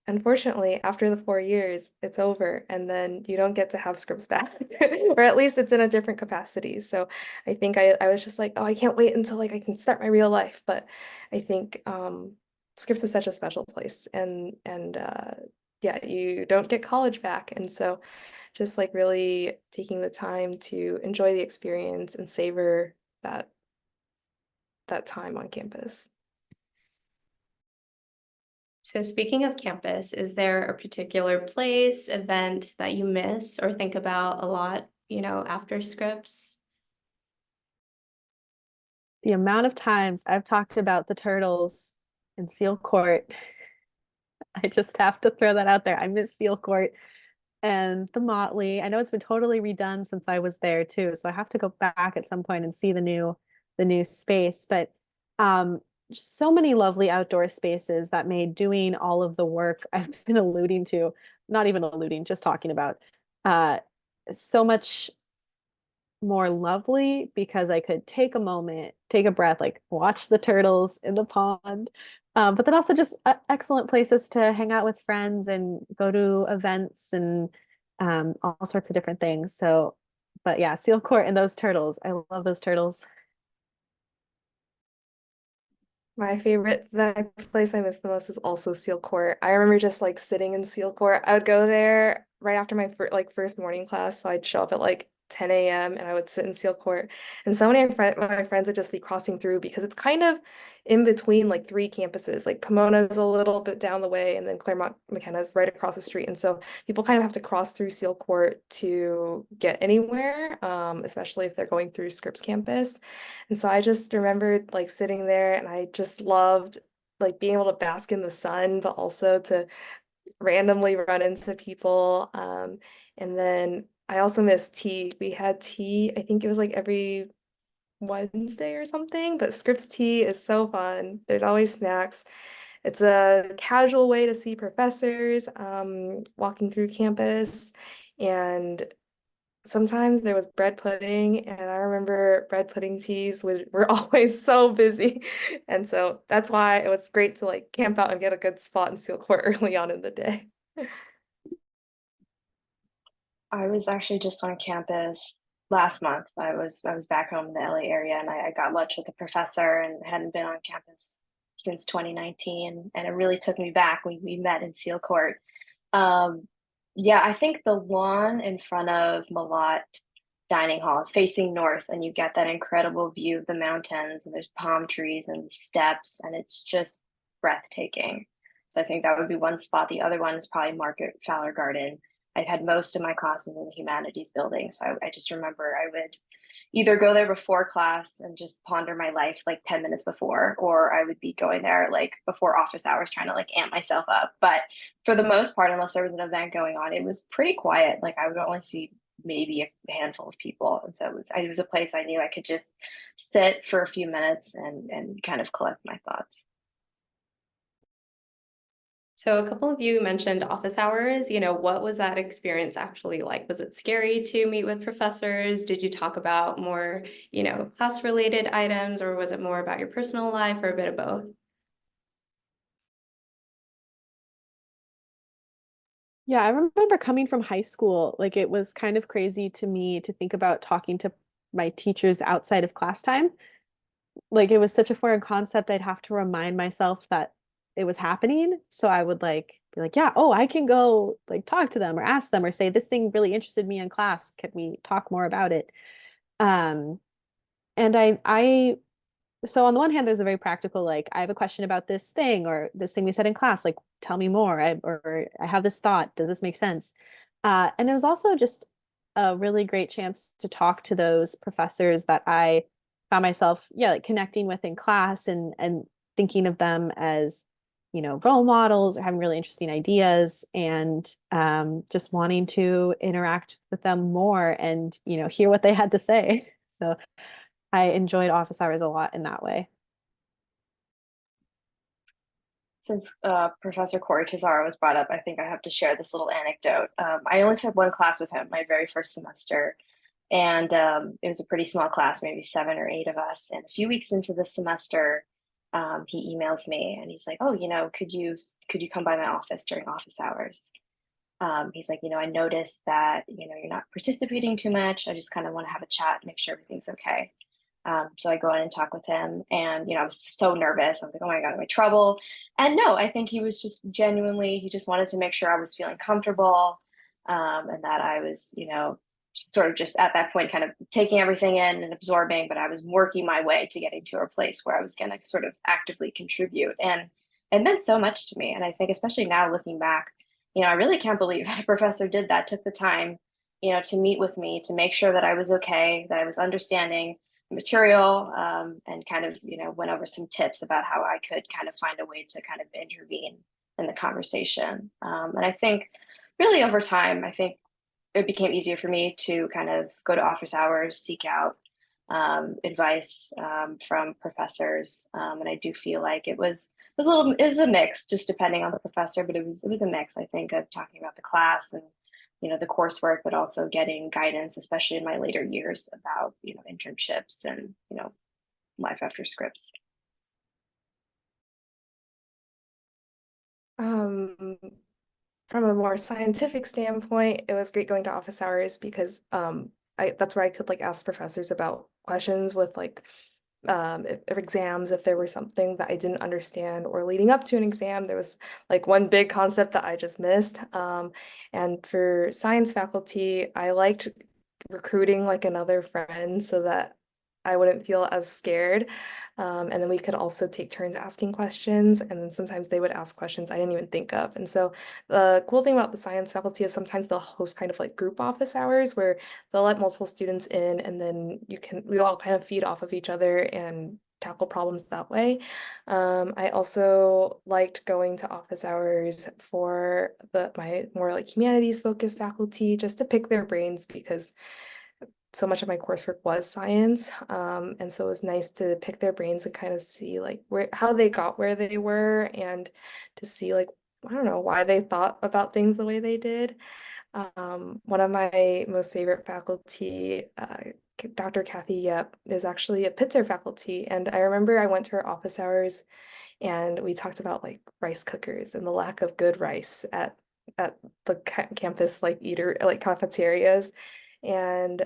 unfortunately, after the 4 years, it's over, and then you don't get to have Scripps back, or at least it's in a different capacity. So I think I was just like, oh, I can't wait until like I can start my real life. But I think Scripps is such a special place, and yeah, you don't get college back, and so just like really taking the time to enjoy the experience and savor that that time on campus. So speaking of campus, is there a particular place, event that you miss or think about a lot, after Scripps? The amount of times I've talked about the turtles in Seal Court, I just have to throw that out there. I miss Seal Court and the Motley. I know it's been totally redone since I was there too, so I have to go back at some point and see the new space. But just so many lovely outdoor spaces that made doing all of the work I've been alluding to, not even alluding, just talking about, uh, so much more lovely because I could take a moment, take a breath, like watch the turtles in the pond. But then also just excellent places to hang out with friends and go to events and all sorts of different things. So, but yeah, Seal Court and those turtles. I love those turtles. My favorite, the place I miss the most is also Seal Court. I remember just like sitting in Seal Court. I would go there right after my first morning class, so I'd show up at like 10 a.m. and I would sit in Seal Court. And so many of my friends would just be crossing through, because it's kind of in between like three campuses. Like Pomona's a little bit down the way, and then Claremont McKenna's right across the street. And so people kind of have to cross through Seal Court to get anywhere, especially if they're going through Scripps campus. And so I just remembered like sitting there, and I just loved like being able to bask in the sun, but also to randomly run into people. And then I also miss tea. We had tea, I think it was like every Wednesday or something, but Scripps tea is so fun. There's always snacks. It's a casual way to see professors, walking through campus. And sometimes there was bread pudding, and I remember bread pudding teas were always so busy. And so that's why it was great to like camp out and get a good spot in Seal Court early on in the day. I was actually just on campus last month. I was back home in the LA area, and I got lunch with a professor and hadn't been on campus since 2019, and it really took me back. We met in Seal Court. Um, yeah, I think the lawn in front of Malott Dining Hall, facing north, and you get that incredible view of the mountains, and there's palm trees and steps, and it's just breathtaking. So I think that would be one spot. The other one is probably Market Fowler Garden. I had most of my classes in the humanities building, so I just remember I would either go there before class and just ponder my life like 10 minutes before, or I would be going there like before office hours trying to like amp myself up. But for the most part, unless there was an event going on, it was pretty quiet. Like I would only see maybe a handful of people. And so it was a place I knew I could just sit for a few minutes and kind of collect my thoughts. So a couple of you mentioned office hours. What was that experience actually like? Was it scary to meet with professors? Did you talk about more, class related items, or was it more about your personal life, or a bit of both? Yeah, I remember coming from high school, like it was kind of crazy to me to think about talking to my teachers outside of class time. like it was such a foreign concept, I'd have to remind myself that it was happening. So I would like be like, yeah, oh, I can go like talk to them or ask them or say this thing really interested me in class. Can we talk more about it? Um, and so on the one hand, there's a very practical, like, I have a question about this thing or this thing we said in class, like, tell me more. Or I have this thought. Does this make sense? And it was also just a really great chance to talk to those professors that I found myself, yeah, like connecting with in class and thinking of them as, role models or having really interesting ideas and just wanting to interact with them more and, hear what they had to say. So I enjoyed office hours a lot in that way. Since Professor Corey Tazara was brought up, I think I have to share this little anecdote. I only took one class with him my very first semester, and it was a pretty small class, maybe 7 or 8 of us. And a few weeks into the semester, he emails me and he's like, "Oh, could you come by my office during office hours?" He's like, I noticed that you're not participating too much. I just kind of want to have a chat, make sure everything's okay. So I go in and talk with him, and I was so nervous. I was like, "Oh my God, am I in trouble?" And no, I think he was just genuinely. He just wanted to make sure I was feeling comfortable, and that I was, sort of just at that point, kind of taking everything in and absorbing. But I was working my way to getting to a place where I was going to sort of actively contribute, and it meant so much to me. And I think, especially now looking back, I really can't believe that a professor did that. Took the time, to meet with me to make sure that I was okay, that I was understanding material, and kind of went over some tips about how I could kind of find a way to kind of intervene in the conversation. And I think really over time, I think it became easier for me to kind of go to office hours, seek out advice from professors, and I do feel like it was a mix, just depending on the professor, but it was a mix, I think, of talking about the class and the coursework, but also getting guidance, especially in my later years, about internships and life after Scripps. Um, from a more scientific standpoint, it was great going to office hours because that's where I could like ask professors about questions with like if exams, if there were something that I didn't understand or leading up to an exam, there was like one big concept that I just missed. And for science faculty, I liked recruiting like another friend so that I wouldn't feel as scared. And then we could also take turns asking questions, and then sometimes they would ask questions I didn't even think of. And so the cool thing about the science faculty is sometimes they'll host kind of like group office hours where they'll let multiple students in, and then we all kind of feed off of each other and tackle problems that way. I also liked going to office hours for my more like humanities focused faculty just to pick their brains because so much of my coursework was science. And so it was nice to pick their brains and kind of see like how they got where they were and to see like, I don't know, why they thought about things the way they did. One of my most favorite faculty, Dr. Kathy Yep, is actually a Pitzer faculty. And I remember I went to her office hours and we talked about like rice cookers and the lack of good rice at the campus like cafeterias. And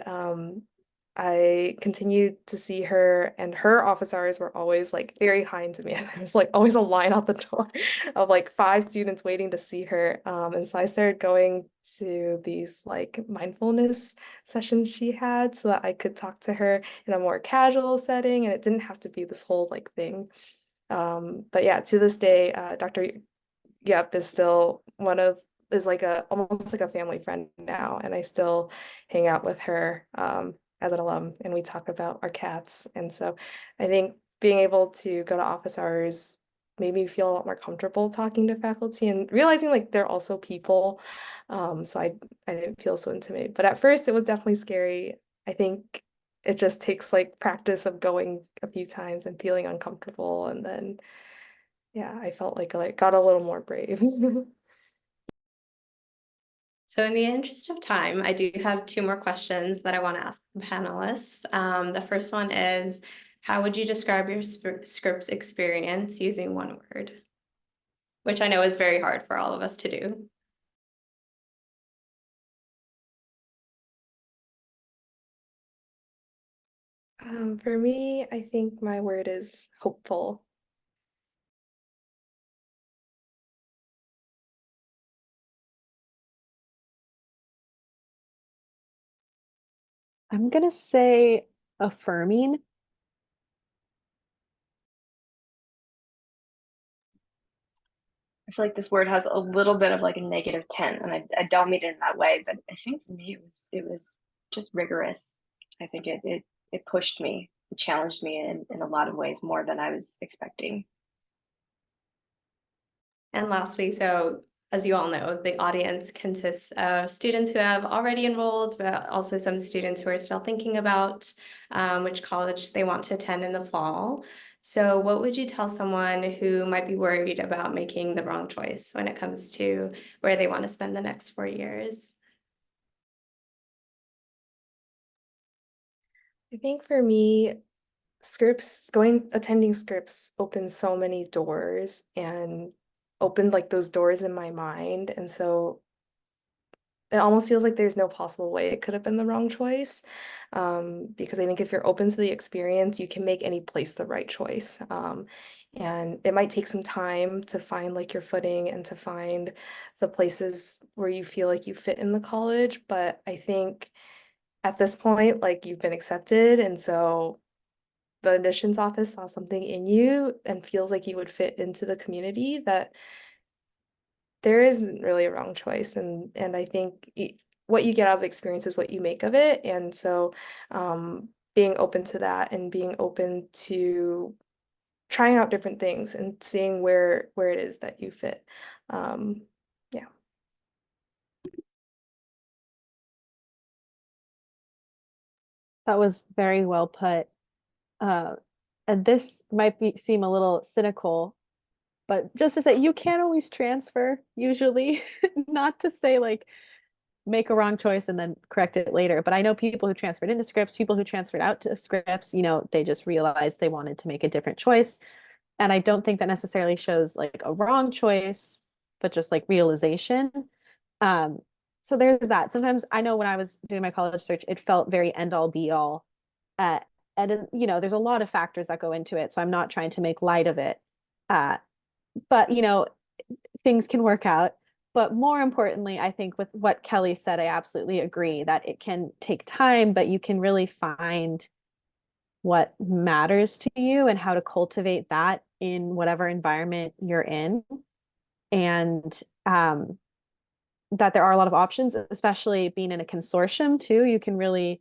I continued to see her, and her office hours were always like very kind to me. There was like always a line out the door of like 5 students waiting to see her. And so I started going to these like mindfulness sessions she had so that I could talk to her in a more casual setting, and it didn't have to be this whole like thing. But yeah, to this day, Dr. Yep is still is like a almost like a family friend now, and I still hang out with her as an alum, and we talk about our cats. And so I think being able to go to office hours made me feel a lot more comfortable talking to faculty and realizing like they're also people. So I didn't feel so intimidated. But at first it was definitely scary. I think it just takes like practice of going a few times and feeling uncomfortable, and then yeah, I felt like I got a little more brave. So in the interest of time, I do have 2 more questions that I want to ask the panelists. The first one is, how would you describe your Scripps experience using one word? Which I know is very hard for all of us to do. For me, I think my word is hopeful. I'm gonna say affirming. I feel like this word has a little bit of like a negative tint, and I don't mean it in that way, but I think for me it was just rigorous. I think it pushed me, it challenged me in a lot of ways more than I was expecting. And lastly, so as you all know, the audience consists of students who have already enrolled, but also some students who are still thinking about which college they want to attend in the fall. So what would you tell someone who might be worried about making the wrong choice when it comes to where they want to spend the next 4 years? I think for me, attending Scripps opened so many doors and opened like those doors in my mind. And so it almost feels like there's no possible way it could have been the wrong choice. Because I think if you're open to the experience, you can make any place the right choice. And it might take some time to find like your footing and to find the places where you feel like you fit in the college. But I think at this point, like you've been accepted, and so the admissions office saw something in you and feels like you would fit into the community, that there isn't really a wrong choice. And I think what you get out of the experience is what you make of it. And so being open to that and being open to trying out different things and seeing where it is that you fit. Yeah. That was very well put. Uh, and this might seem a little cynical, but just to say you can't always transfer, usually. Not to say like make a wrong choice and then correct it later. But I know people who transferred into Scripps, people who transferred out to Scripps, they just realized they wanted to make a different choice. And I don't think that necessarily shows like a wrong choice, but just like realization. Um, so there's that. Sometimes I know when I was doing my college search, it felt very end all be all. Uh, and there's a lot of factors that go into it. So I'm not trying to make light of it. Uh, but things can work out. But more importantly, I think with what Kelly said, I absolutely agree that it can take time, but you can really find what matters to you and how to cultivate that in whatever environment you're in. And that there are a lot of options, especially being in a consortium too. You can really,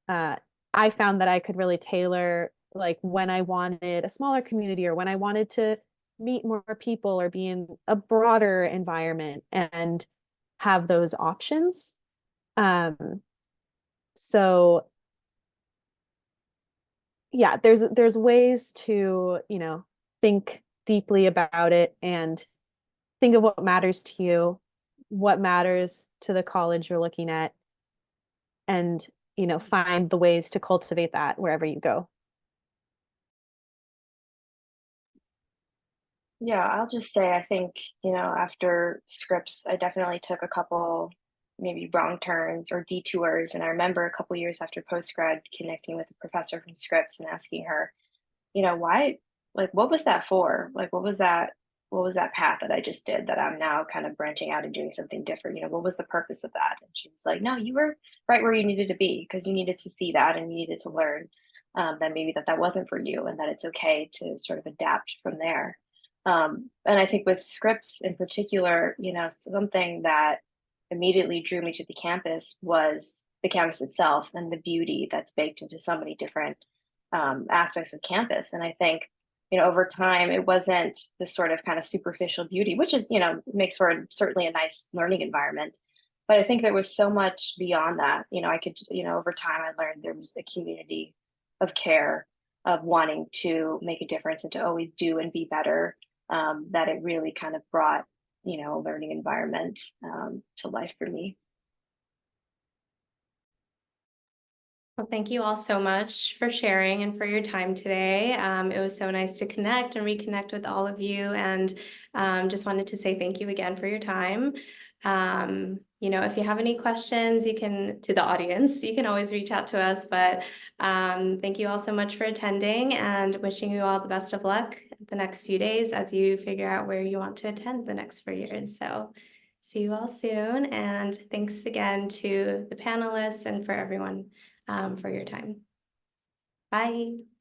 I found that I could really tailor like when I wanted a smaller community or when I wanted to meet more people or be in a broader environment and have those options. Um, so yeah, there's ways to, think deeply about it and think of what matters to you, what matters to the college you're looking at, and find the ways to cultivate that wherever you go. Yeah, I'll just say I think, after Scripps, I definitely took a couple maybe wrong turns or detours. And I remember a couple years after postgrad connecting with a professor from Scripps and asking her, why, like, what was that for? Like, what was that path that I just did that I'm now kind of branching out and doing something different? What was the purpose of that? And she was like, no, you were right where you needed to be because you needed to see that and you needed to learn that maybe that wasn't for you and that it's okay to sort of adapt from there. And I think with Scripps in particular, something that immediately drew me to the campus was the campus itself and the beauty that's baked into so many different aspects of campus. And I think, over time, it wasn't this sort of kind of superficial beauty, which is, makes for certainly a nice learning environment. But I think there was so much beyond that. I could, over time, I learned there was a community of care, of wanting to make a difference and to always do and be better. That it really kind of brought, a learning environment to life for me. Well, thank you all so much for sharing and for your time today. It was so nice to connect and reconnect with all of you, and just wanted to say thank you again for your time. if you have any questions, to the audience, you can always reach out to us. But thank you all so much for attending, and wishing you all the best of luck the next few days as you figure out where you want to attend the next 4 years. So see you all soon. And thanks again to the panelists and for everyone for your time. Bye.